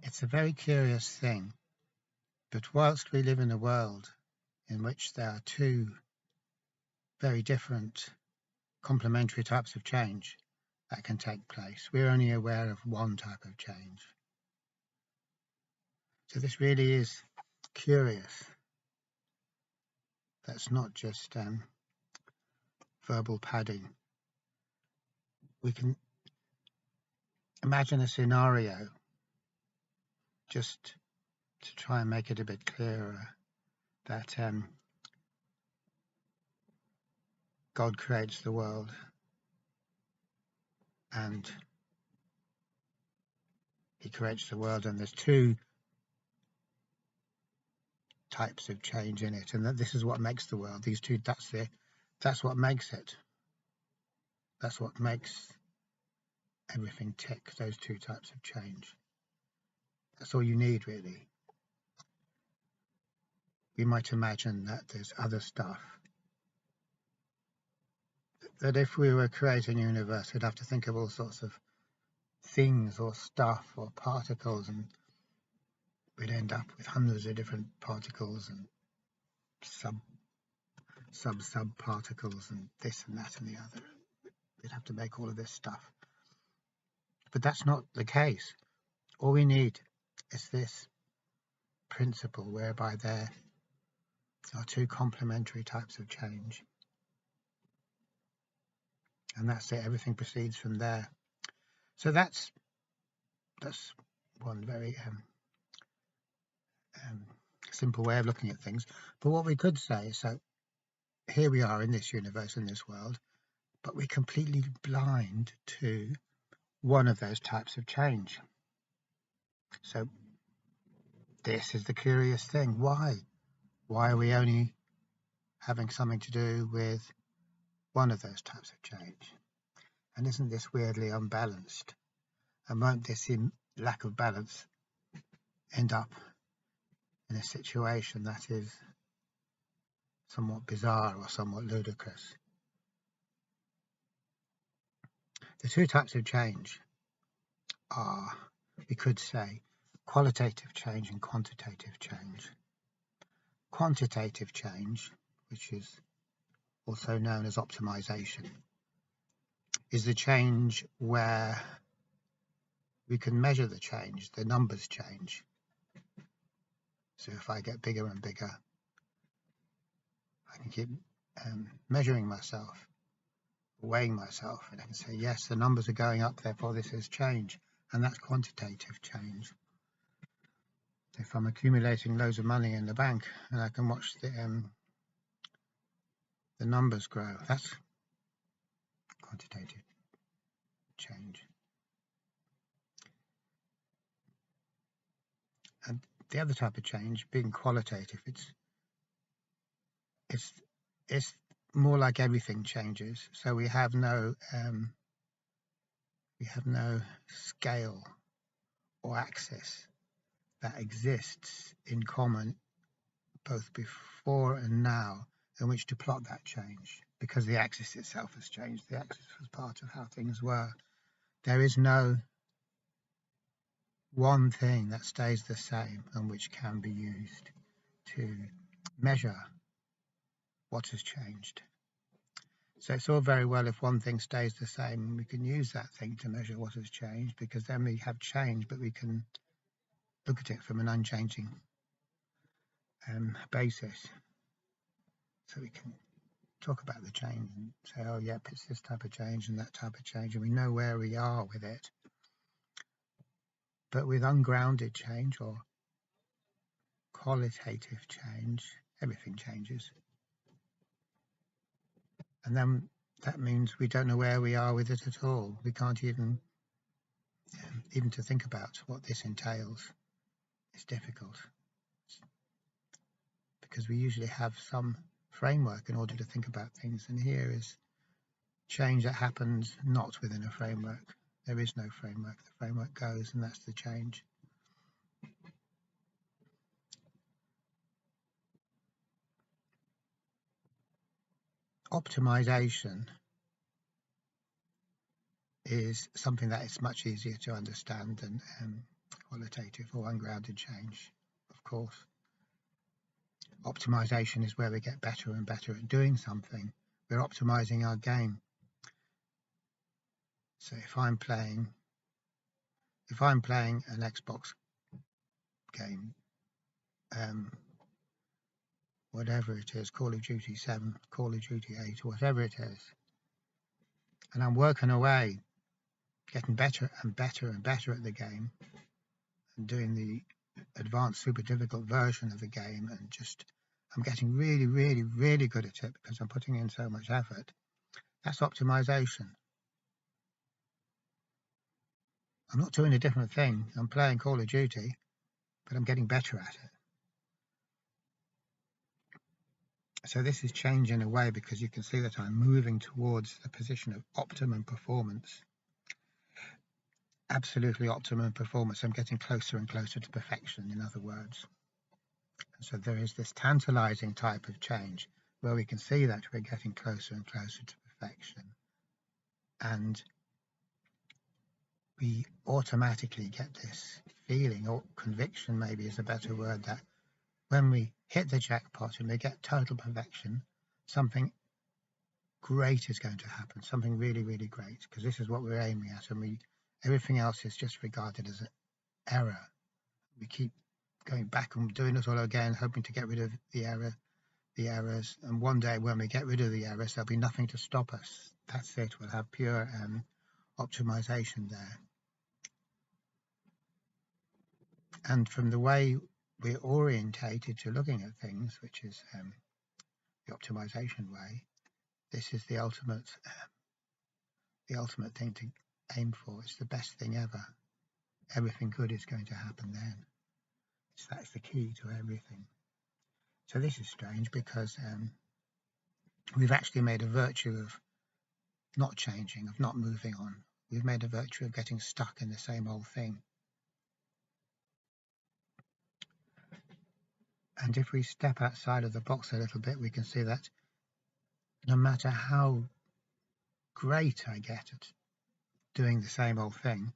It's a very curious thing, but whilst we live in a world in which there are two very different complementary types of change that can take place, we're only aware of one type of change. So this really is curious. That's not just verbal padding. We can imagine a scenario just to try and make it a bit clearer, that God creates the world and he creates the world, and there's two types of change in it, and that this is what makes the world. These two, that's what makes it. That's what makes everything tick, those two types of change. That's all you need, really. We might imagine that there's other stuff, that if we were creating a universe, we'd have to think of all sorts of things or stuff or particles, and we'd end up with hundreds of different particles and sub particles and this and that and the other. We'd have to make all of this stuff. But that's not the case. All we need is this principle whereby there are two complementary types of change. And that's it. Everything proceeds from there. So that's one very simple way of looking at things. But what we could say, so here we are in this universe, in this world, but we're completely blind to one of those types of change. So this is the curious thing. Why are we only having something to do with one of those types of change? And isn't this weirdly unbalanced? And won't this lack of balance end up in a situation that is somewhat bizarre or somewhat ludicrous? The two types of change are, we could say, qualitative change and quantitative change. Quantitative change, which is also known as optimization, is the change where we can measure the change, the numbers change. So if I get bigger and bigger, I can keep measuring myself, weighing myself, and I can say, yes, the numbers are going up, therefore this is change, and that's quantitative change. If I'm accumulating loads of money in the bank and I can watch the numbers grow, that's quantitative change. And the other type of change, being qualitative, it's more like everything changes. So we have no scale or axis that exists in common both before and now in which to plot that change, because the axis itself has changed. The axis was part of how things were. There is no one thing that stays the same and which can be used to measure what has changed. So it's all very well if one thing stays the same, and we can use that thing to measure what has changed, because then we have change, but we can look at it from an unchanging basis. So we can talk about the change and say, oh, yep, it's this type of change and that type of change, and we know where we are with it. But with ungrounded change or qualitative change, everything changes. And then that means we don't know where we are with it at all. We can't even to think about what this entails. It's difficult because we usually have some framework in order to think about things, and here is change that happens not within a framework. There is no framework. The framework goes, and that's the change. Optimization is something that is much easier to understand than qualitative or ungrounded change, of course. Optimization is where we get better and better at doing something. We're optimizing our game. So if I'm playing an Xbox game, whatever it is, Call of Duty 7, Call of Duty 8, or whatever it is, and I'm working away, getting better and better and better at the game, and doing the advanced super difficult version of the game, and just I'm getting really, really, really good at it because I'm putting in so much effort. That's optimization. I'm not doing a different thing. I'm playing Call of Duty, but I'm getting better at it. So this is change in a way because you can see that I'm moving towards the position of optimum performance. Absolutely optimum performance. I'm getting closer and closer to perfection, in other words. So there is this tantalizing type of change where we can see that we're getting closer and closer to perfection. And we automatically get this feeling, or conviction maybe is a better word, that when we hit the jackpot and we get total perfection, something great is going to happen, something really, really great, because this is what we're aiming at, and everything else is just regarded as an error. We keep going back and doing it all again, hoping to get rid of the errors, and one day when we get rid of the errors, there'll be nothing to stop us. That's it. We'll have pure optimization there. And from the way we're orientated to looking at things, which is the optimization way, this is the ultimate thing to aim for. It's the best thing ever. Everything good is going to happen then. That's the key to everything. So this is strange because we've actually made a virtue of not changing, of not moving on. We've made a virtue of getting stuck in the same old thing. And if we step outside of the box a little bit, we can see that no matter how great I get at doing the same old thing,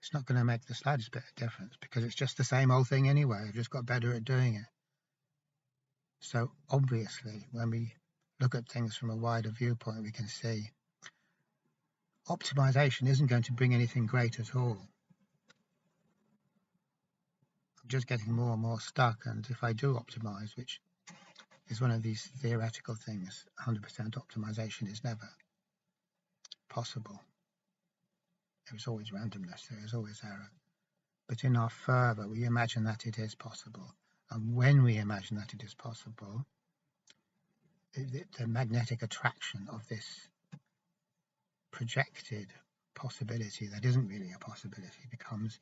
it's not going to make the slightest bit of difference because it's just the same old thing anyway. I've just got better at doing it. So obviously, when we look at things from a wider viewpoint, we can see optimization isn't going to bring anything great at all. I'm just getting more and more stuck, and if I do optimize, which is one of these theoretical things, 100% optimization is never possible. There is always randomness, there is always error. But in our fervor, we imagine that it is possible. And when we imagine that it is possible, the magnetic attraction of this projected possibility that isn't really a possibility becomes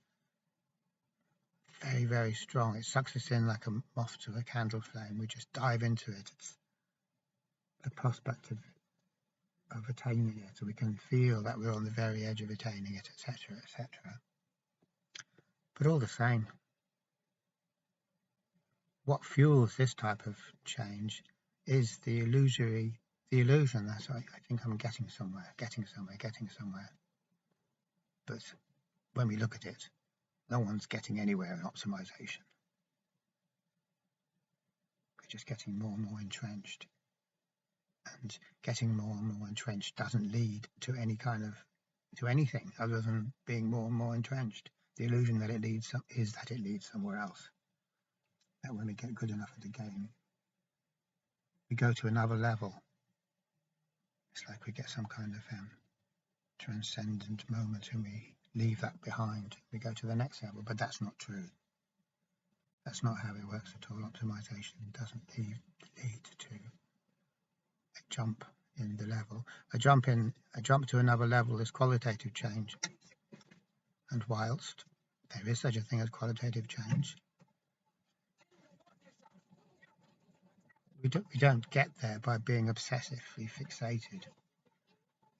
very, very strong. It sucks us in like a moth to a candle flame. We just dive into it. It's the prospect of attaining it, so we can feel that we're on the very edge of attaining it, etc., etc. But all the same, what fuels this type of change is the illusion that I think I'm getting somewhere. But when we look at it, no one's getting anywhere in optimization. We're just getting more and more entrenched. And getting more and more entrenched doesn't lead to anything other than being more and more entrenched. The illusion that it leads is that it leads somewhere else. That when we get good enough at the game, we go to another level. It's like we get some kind of transcendent moment and we leave that behind. We go to the next level, but that's not true. That's not how it works at all. Optimization doesn't lead to a jump in the level. A jump to another level is qualitative change. And whilst there is such a thing as qualitative change, we don't get there by being obsessively fixated.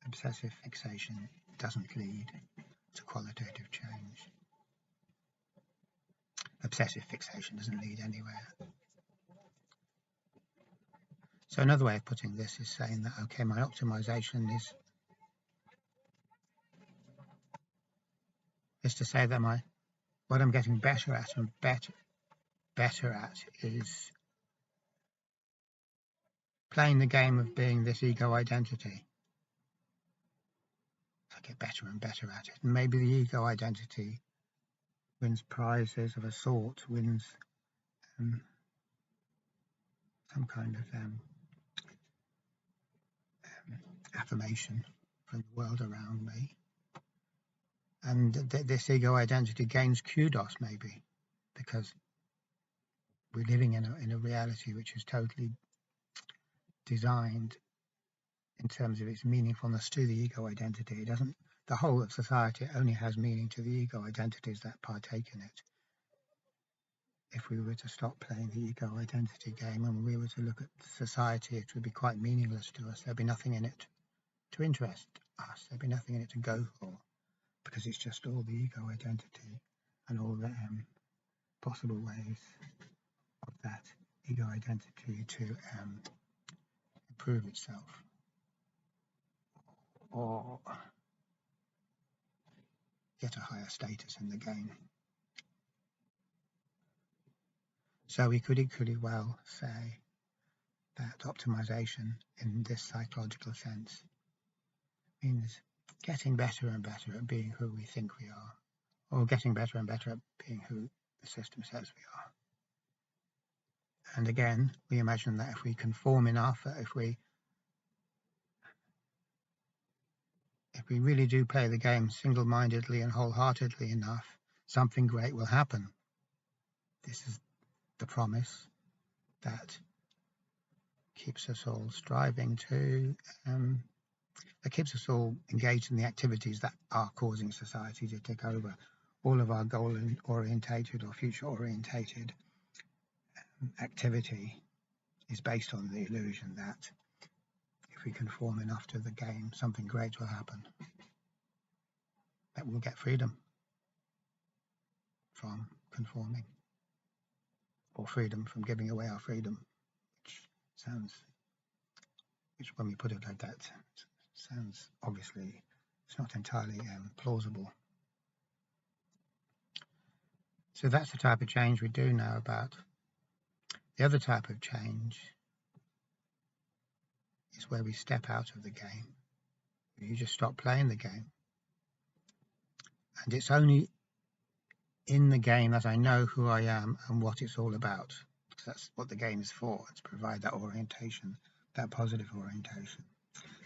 Obsessive fixation doesn't lead to qualitative change. Obsessive fixation doesn't lead anywhere. So another way of putting this is saying that, okay, my optimization is to say that what I'm getting better at and better at is playing the game of being this ego identity. I get better and better at it, and maybe the ego identity wins prizes of a sort, wins some kind of affirmation from the world around me, and this ego identity gains kudos maybe because we're living in a reality which is totally designed in terms of its meaningfulness to the ego identity. It doesn't. The whole of society only has meaning to the ego identities that partake in it. If we were to stop playing the ego identity game and we were to look at society, it would be quite meaningless to us. There'd be nothing in it to interest us. There'd be nothing in it to go for, because it's just all the ego identity and all the possible ways of that ego identity to improve itself or get a higher status in the game. So we could equally well say that optimization in this psychological sense means getting better and better at being who we think we are, or getting better and better at being who the system says we are. And again, we imagine that if we conform enough, if we really do play the game single-mindedly and wholeheartedly enough, something great will happen. This is the promise that keeps us all striving to, that keeps us all engaged in the activities that are causing society to take over. All of our goal-orientated or future-orientated activity is based on the illusion that if we conform enough to the game, something great will happen. That we'll get freedom from conforming, or freedom from giving away our freedom, which when we put it like that, sounds obviously it's not entirely plausible. So that's the type of change we do know about. The other type of change is where we step out of the game. You just stop playing the game. And it's only in the game that I know who I am and what it's all about. That's what the game is for, to provide that orientation, that positive orientation.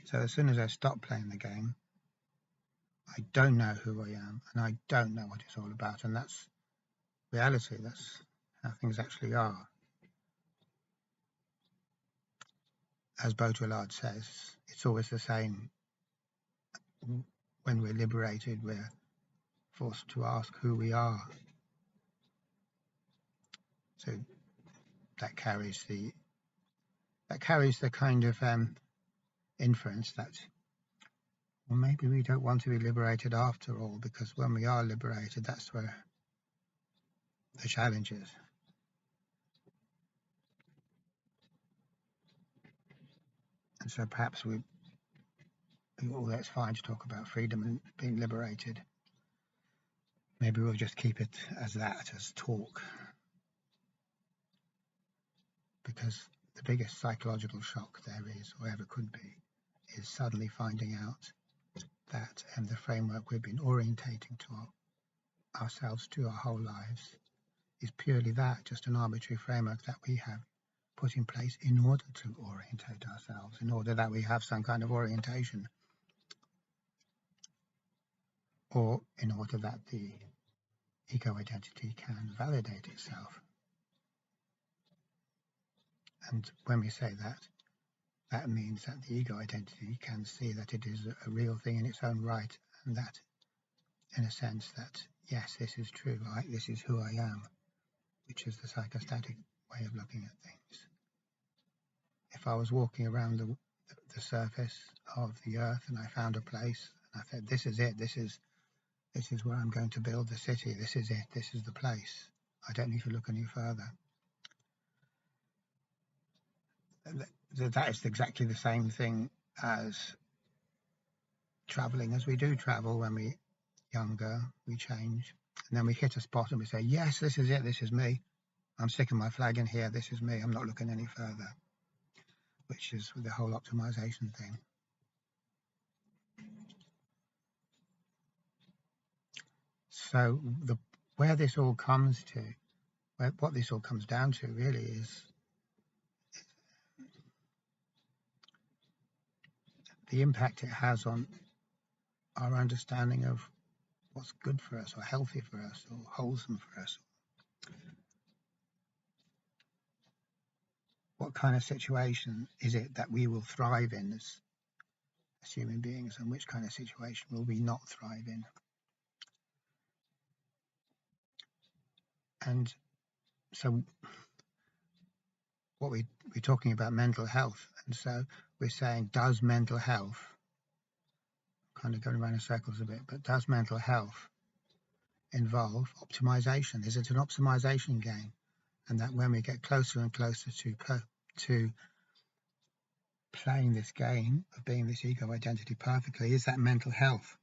So as soon as I stop playing the game, I don't know who I am and I don't know what it's all about. And that's reality. That's how things actually are. As Baudrillard says, it's always the same. When we're liberated, we're forced to ask who we are. So that carries the kind of inference that, well, maybe we don't want to be liberated after all, because when we are liberated, that's where the challenge is. And so perhaps although it's fine to talk about freedom and being liberated, maybe we'll just keep it as that, as talk. Because the biggest psychological shock there is, or ever could be, is suddenly finding out that the framework we've been orientating to ourselves to our whole lives is purely that, just an arbitrary framework that we have put in place in order to orientate ourselves, in order that we have some kind of orientation, or in order that the ego identity can validate itself. And when we say that, that means that the ego identity can see that it is a real thing in its own right, and that, in a sense, that yes, this is true, this is who I am, which is the psychostatic way of looking at things. If I was walking around the surface of the earth and I found a place and I said, this is it, this is where I'm going to build the city, this is it, this is the place, I don't need to look any further. That is exactly the same thing as traveling as we do travel when we younger, we change, and then we hit a spot and we say, yes, this is it, this is me. I'm sticking my flag in here, this is me, I'm not looking any further, which is the whole optimization thing. So where this all comes to, what this all comes down to really is the impact it has on our understanding of what's good for us or healthy for us or wholesome for us. What kind of situation is it that we will thrive in as human beings, and which kind of situation will we not thrive in? And so what we're talking about mental health, and so we're saying, does mental health, kind of going around in circles a bit, but does mental health involve optimization? Is it an optimization game? And that when we get closer and closer to playing this game of being this ego identity perfectly, is that mental health,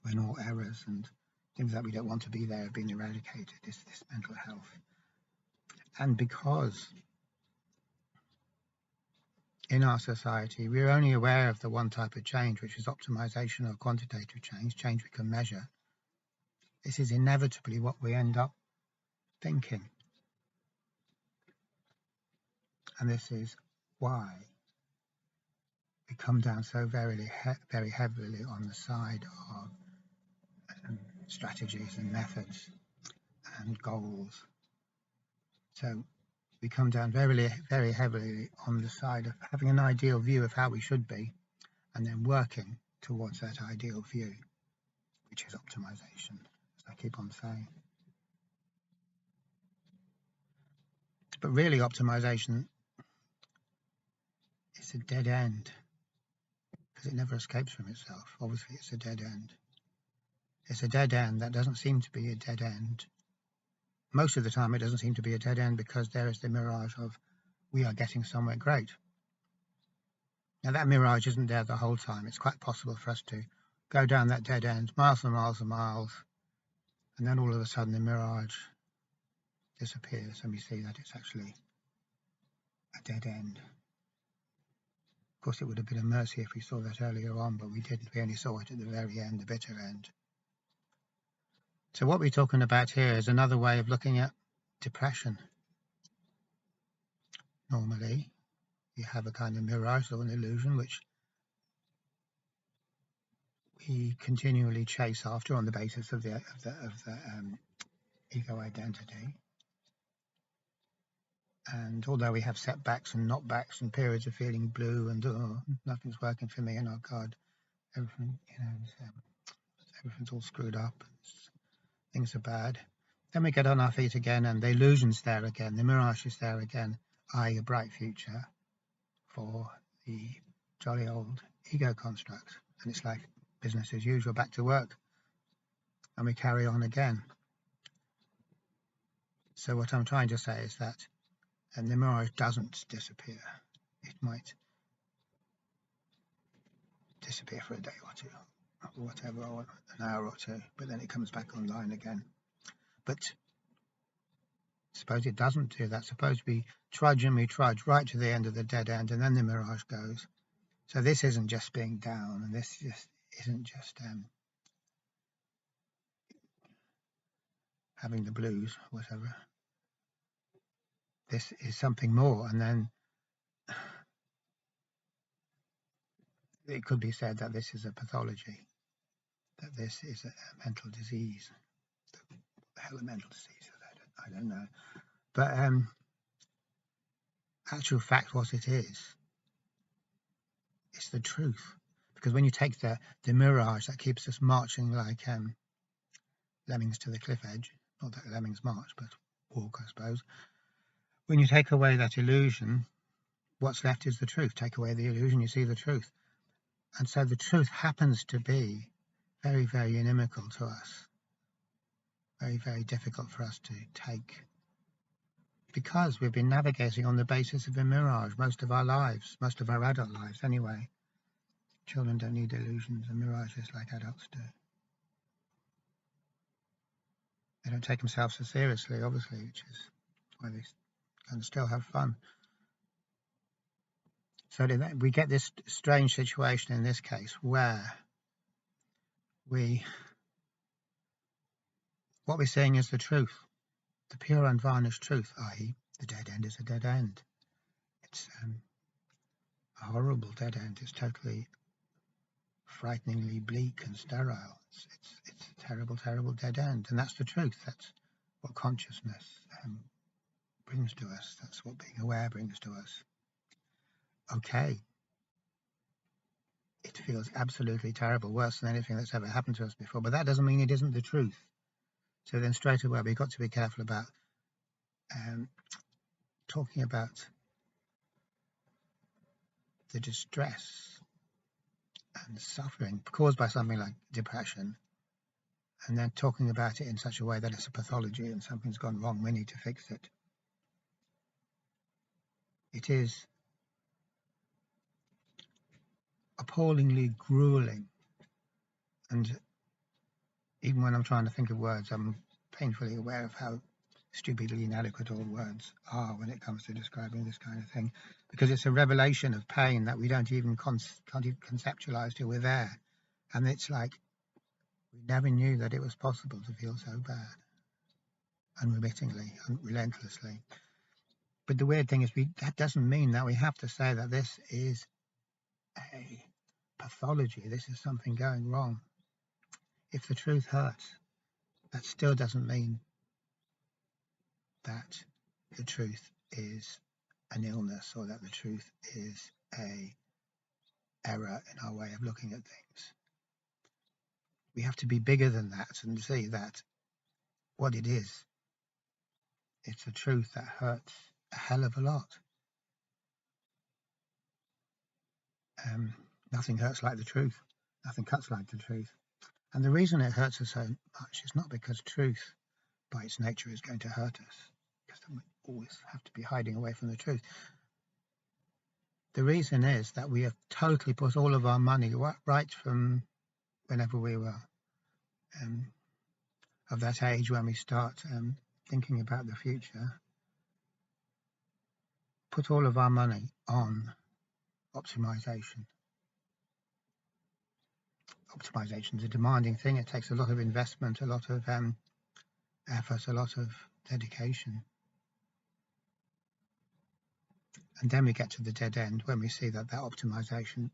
when all errors and things that we don't want to be there have been eradicated? Is this mental health? And because in our society we're only aware of the one type of change, which is optimization or quantitative change we can measure, this is inevitably what we end up thinking. And this is why we come down so very heavily on the side of strategies and methods and goals. So we come down very heavily on the side of having an ideal view of how we should be, and then working towards that ideal view, which is optimization, as I keep on saying. But really, optimization is a dead end, because it never escapes from itself. Obviously, it's a dead end. It's a dead end that doesn't seem to be a dead end. Most of the time, it doesn't seem to be a dead end because there is the mirage of we are getting somewhere great. Now, that mirage isn't there the whole time. It's quite possible for us to go down that dead end, miles and miles and miles, and then all of a sudden the mirage disappears and we see that it's actually a dead end. Of course, it would have been a mercy if we saw that earlier on, but we didn't. We only saw it at the very end, the bitter end. So what we're talking about here is another way of looking at depression. Normally, you have a kind of mirage or an illusion which we continually chase after on the basis of the ego identity. And although we have setbacks and knockbacks and periods of feeling blue and nothing's working for me, and oh God, everything, everything's all screwed up, things are bad. Then we get on our feet again, and the illusion's there again, the mirage is there again, i.e. a bright future for the jolly old ego construct. And it's like business as usual, back to work, and we carry on again. So what I'm trying to say is that, and the mirage doesn't disappear. It might disappear for a day or two, or whatever, or an hour or two, but then it comes back online again. But suppose it doesn't do that. Suppose we trudge right to the end of the dead end, and then the mirage goes. So this isn't just being down, and this just isn't just having the blues, whatever. This is something more, and then it could be said that this is a pathology, that this is a mental disease. What the hell a mental disease is, I don't know. But actual fact, what it is, it's the truth. Because when you take the mirage that keeps us marching like lemmings to the cliff edge, not that lemmings march, but walk, I suppose. When you take away that illusion, what's left is the truth. Take away the illusion, you see the truth. And so the truth happens to be very, very inimical to us. Very, very difficult for us to take. Because we've been navigating on the basis of a mirage most of our lives, most of our adult lives anyway. Children don't need illusions and mirages like adults do. don't take themselves so seriously, obviously, which is why they can still have fun. So we get this strange situation in this case where what we're seeing is the truth, the pure unvarnished truth, i.e. the dead end is a dead end. It's a horrible dead end. It's totally frighteningly bleak and sterile. It's a terrible, terrible dead end, and that's the truth. That's what consciousness brings to us. That's what being aware brings to us. Okay, it feels absolutely terrible, worse than anything that's ever happened to us before, but that doesn't mean it isn't the truth. So then straight away we've got to be careful about talking about the distress and suffering caused by something like depression, and then talking about it in such a way that it's a pathology and something's gone wrong, we need to fix it. It is appallingly grueling, and even when I'm trying to think of words, I'm painfully aware of how stupidly inadequate all words are when it comes to describing this kind of thing, because it's a revelation of pain that we can't even conceptualize till we're there, and it's like we never knew that it was possible to feel so bad, unremittingly, relentlessly. But the weird thing is, that doesn't mean that we have to say that this is a pathology, this is something going wrong. If the truth hurts, that still doesn't mean that the truth is an illness or that the truth is a error in our way of looking at things. We have to be bigger than that and see that what it is, it's a truth that hurts a hell of a lot. Nothing hurts like the truth. Nothing cuts like the truth. And the reason it hurts us so much is not because truth by its nature is going to hurt us, because we always have to be hiding away from the truth. The reason is that we have totally put all of our money right from whenever we were of that age when we start thinking about the future, put all of our money on optimization. Optimization is a demanding thing. It takes a lot of investment, a lot of effort, a lot of dedication. And then we get to the dead end when we see that optimization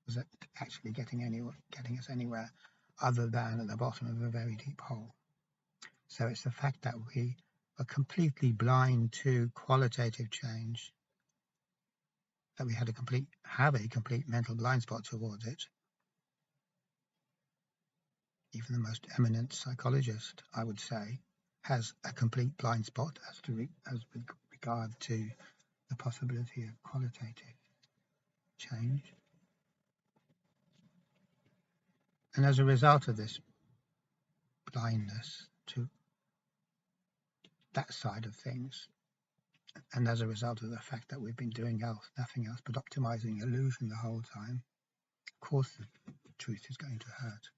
was actually getting us anywhere other than at the bottom of a very deep hole. So it's the fact that we are completely blind to qualitative change, that we have a complete mental blind spot towards it. Even the most eminent psychologist, I would say, has a complete blind spot as with regard to the possibility of qualitative change. And as a result of this blindness to that side of things, and as a result of the fact that we've been doing nothing else but optimizing illusion the whole time, of course the truth is going to hurt.